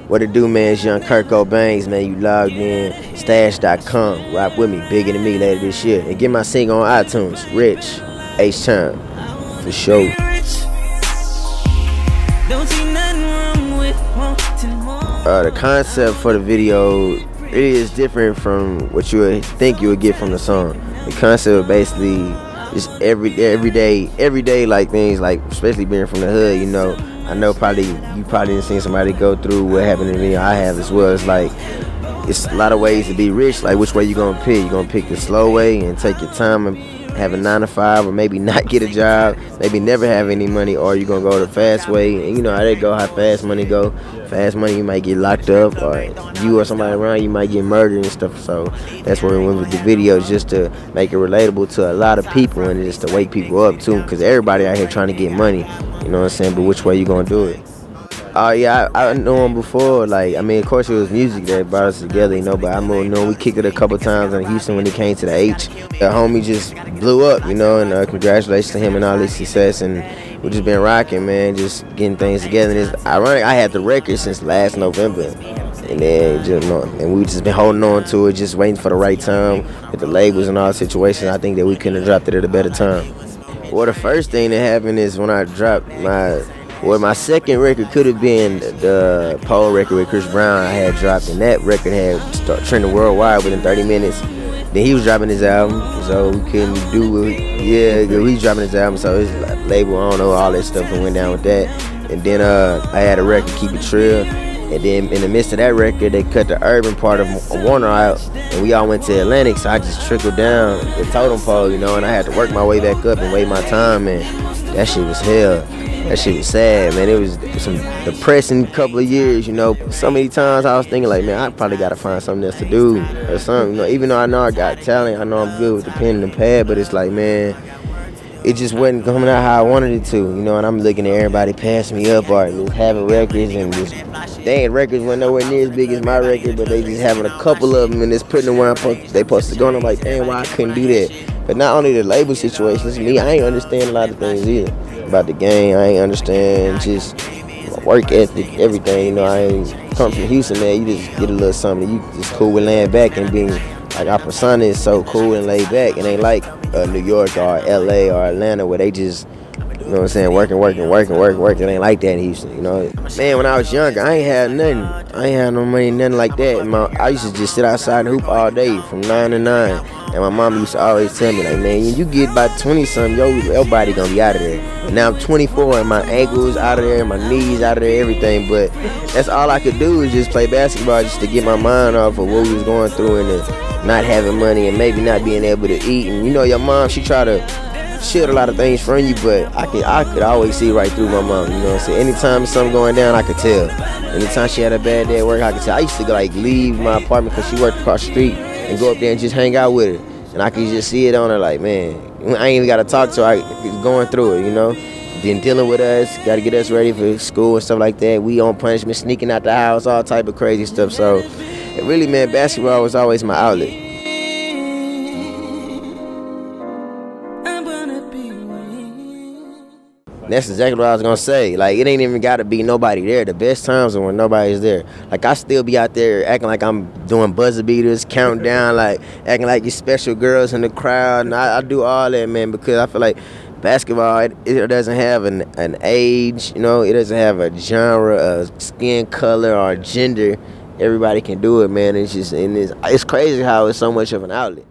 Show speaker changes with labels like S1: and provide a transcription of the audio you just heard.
S1: What it do, man? It's young Kirko Bangz, man. You logged in, stash.com. Rock with me, bigger than me later this year. And get my single on iTunes, Rich, H-Time, for sure. The concept for the video really is different from what you would think you would get from the song. The concept basically just everyday like things, like especially being from the hood, you know. I know you probably didn't see somebody go through what happened to me. I have as well. It's like it's a lot of ways to be rich. Like which way you gonna pick? You gonna pick the slow way and take your time and have a 9 to 5, or maybe not get a job, maybe never have any money, or you gonna go the fast way. And you know how they go, how fast money go. Fast money, you might get locked up, or you or somebody around you might get murdered and stuff. So that's where we went with the videos, just to make it relatable to a lot of people and just to wake people up too, because everybody out here trying to get money. You know what I'm saying? But which way you gonna do it? Oh yeah, I knew him before. Like, I mean, of course it was music that brought us together, you know. But I know we kicked it a couple times in Houston when he came to the H. The homie just blew up, you know. And congratulations to him and all his success. And we just been rocking, man, just getting things together. And it's ironic. I had the record since last November, and then and we just been holding on to it, just waiting for the right time with the labels and all the situations. I think that we couldn't have dropped it at a better time. Well, the first thing that happened is when I dropped my second record could have been the Pole record with Chris Brown I had dropped, and that record had started trending worldwide within 30 minutes. Then he was dropping his album, so we couldn't do it. Yeah, he was dropping his album, so his label, I don't know, all that stuff, and went down with that. And then I had a record, Keep It Trill, and then in the midst of that record, they cut the urban part of Warner out, and we all went to Atlantic, so I just trickled down the totem pole, you know, and I had to work my way back up and wait my time, and that shit was hell. That shit was sad, man. It was some depressing couple of years, you know. So many times I was thinking like, man, I probably gotta find something else to do or something, you know. Even though I know I got talent, I know I'm good with the pen and the pad, but it's like, man, it just wasn't coming out how I wanted it to, you know. And I'm looking at everybody pass me up or just having records, and just dang, records were nowhere near as big as my record, but they just having a couple of them and just putting them where they supposed to go. And I'm like, dang, why I couldn't do that? But not only the label situations, me, I ain't understand a lot of things either about the game. I ain't understand just work ethic, everything. You know, I ain't come from Houston, man. You just get a little something. You just cool with laying back and being like, our persona is so cool and laid back. It ain't like New York or LA or Atlanta where they just, you know what I'm saying, working. It ain't like that in Houston, you know. Man, when I was younger, I ain't had nothing. I ain't had no money, nothing like that. I used to just sit outside and hoop all day from 9 to 9. And my mom used to always tell me, like, man, you get about 20-something, your body gonna be out of there. And now I'm 24 and my ankles out of there, my knees out of there, everything. But that's all I could do is just play basketball, just to get my mind off of what we was going through and not having money and maybe not being able to eat. And you know, your mom, she try to shield a lot of things from you, but I could always see right through my mom, you know what I'm saying? Anytime something going down, I could tell. Anytime she had a bad day at work, I could tell. I used to like leave my apartment because she worked across the street and go up there and just hang out with her. And I could just see it on her, like, man, I ain't even got to talk to her. I going through it, you know? Then dealing with us, got to get us ready for school and stuff like that. We on punishment, sneaking out the house, all type of crazy stuff. So, really, man, basketball was always my outlet. That's exactly what I was gonna say. Like, it ain't even gotta be nobody there. The best times are when nobody's there. Like, I still be out there acting like I'm doing buzzer beaters, counting down, like acting like you special girls in the crowd. And I do all that, man, because I feel like basketball, it doesn't have an age, you know. It doesn't have a genre, a skin color, or gender. Everybody can do it, man. It's just, and it's crazy how it's so much of an outlet.